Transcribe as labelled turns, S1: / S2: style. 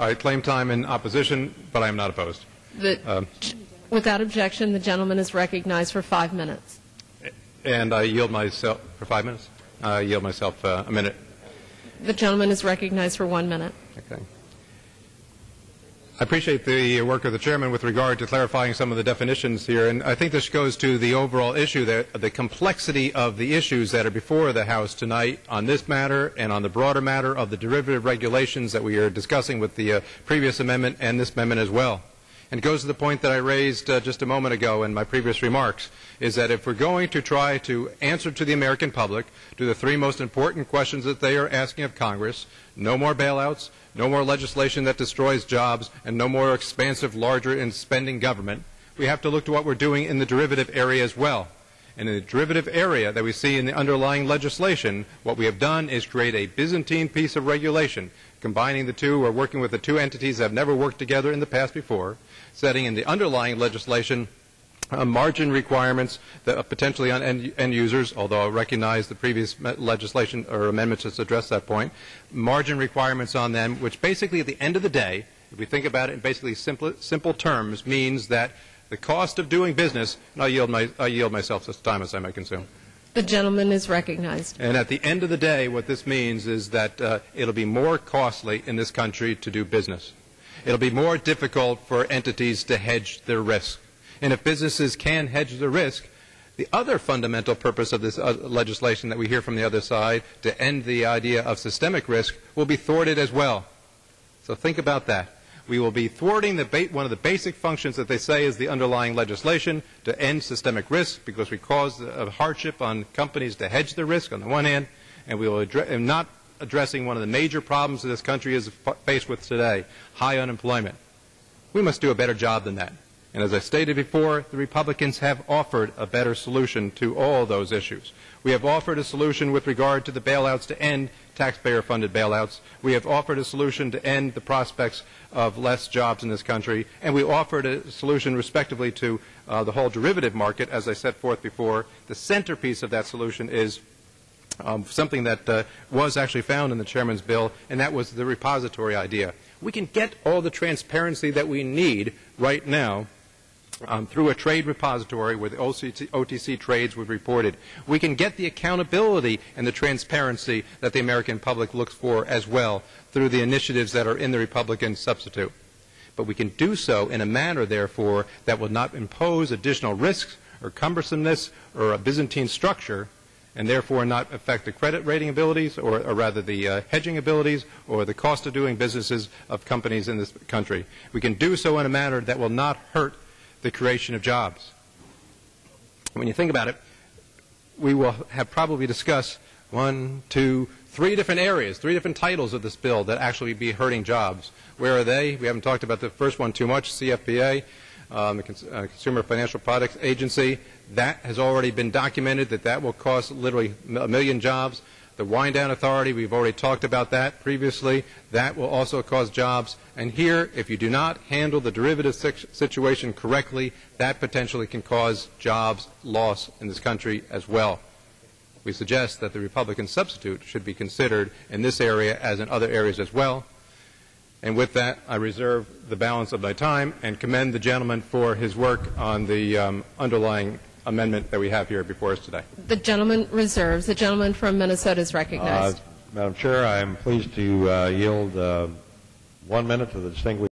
S1: I claim time in opposition, but I am not opposed.
S2: Without objection, the gentleman is recognized for 5 minutes.
S1: And I yield myself for 5 minutes. I yield myself a minute.
S2: The gentleman is recognized for 1 minute.
S1: Okay. I appreciate the work of the chairman with regard to clarifying some of the definitions here, and I think this goes to the overall issue, the complexity of the issues that are before the House tonight on this matter and on the broader matter of the derivative regulations that we are discussing with the previous amendment and this amendment as well. And it goes to the point that I raised just a moment ago in my previous remarks, is that if we're going to try to answer to the American public to the three most important questions that they are asking of Congress, no more bailouts, no more legislation that destroys jobs, and no more expansive, larger and spending government, we have to look to what we're doing in the derivative area as well. And in the derivative area that we see in the underlying legislation, what we have done is create a Byzantine piece of regulation, combining the two or working with the two entities that have never worked together in the past before, setting in the underlying legislation margin requirements that potentially on end users, although I recognize the previous legislation or amendments that address that point, margin requirements on them, which basically at the end of the day, if we think about it in basically simple terms, means that the cost of doing business, and I yield myself as time as I may consume.
S2: The gentleman is recognized.
S1: And at the end of the day, what this means is that it'll be more costly in this country to do business. It'll be more difficult for entities to hedge their risk. And if businesses can hedge their risk, the other fundamental purpose of this legislation that we hear from the other side to end the idea of systemic risk will be thwarted as well. So think about that. We will be thwarting one of the basic functions that they say is the underlying legislation to end systemic risk, because we cause a hardship on companies to hedge their risk on the one hand, and we will not addressing one of the major problems that this country is faced with today, high unemployment. We must do a better job than that. And as I stated before, the Republicans have offered a better solution to all those issues. We have offered a solution with regard to the bailouts to end taxpayer-funded bailouts. We have offered a solution to end the prospects of less jobs in this country. And we offered a solution respectively to the whole derivative market, as I set forth before. The centerpiece of that solution is something that was actually found in the chairman's bill, and that was the repository idea. We can get all the transparency that we need right now through a trade repository where the o.T.C trades were reported. We can get the accountability and the transparency that the American public looks for as well through the initiatives that are in the Republican substitute. But we can do so in a manner, therefore, that will not impose additional risks or cumbersomeness or a Byzantine structure, and therefore not affect the credit rating abilities or rather the hedging abilities or the cost of doing businesses of companies in this country. We can do so in a manner that will not hurt the creation of jobs. When you think about it, we will have probably discussed 1, 2, 3 different areas, 3 different titles of this bill that actually be hurting jobs. Where are they? We haven't talked about the first one too much, cfba. The Consumer Financial Products Agency. That has already been documented that will cost literally 1 million jobs. The Winddown Authority, we've already talked about that previously. That will also cause jobs. And here, if you do not handle the derivative situation correctly, that potentially can cause jobs loss in this country as well. We suggest that the Republican substitute should be considered in this area as in other areas as well. And with that, I reserve the balance of my time and commend the gentleman for his work on the underlying amendment that we have here before us today.
S2: The gentleman reserves. The gentleman from Minnesota is recognized.
S3: Madam Chair, I am pleased to yield 1 minute to the distinguished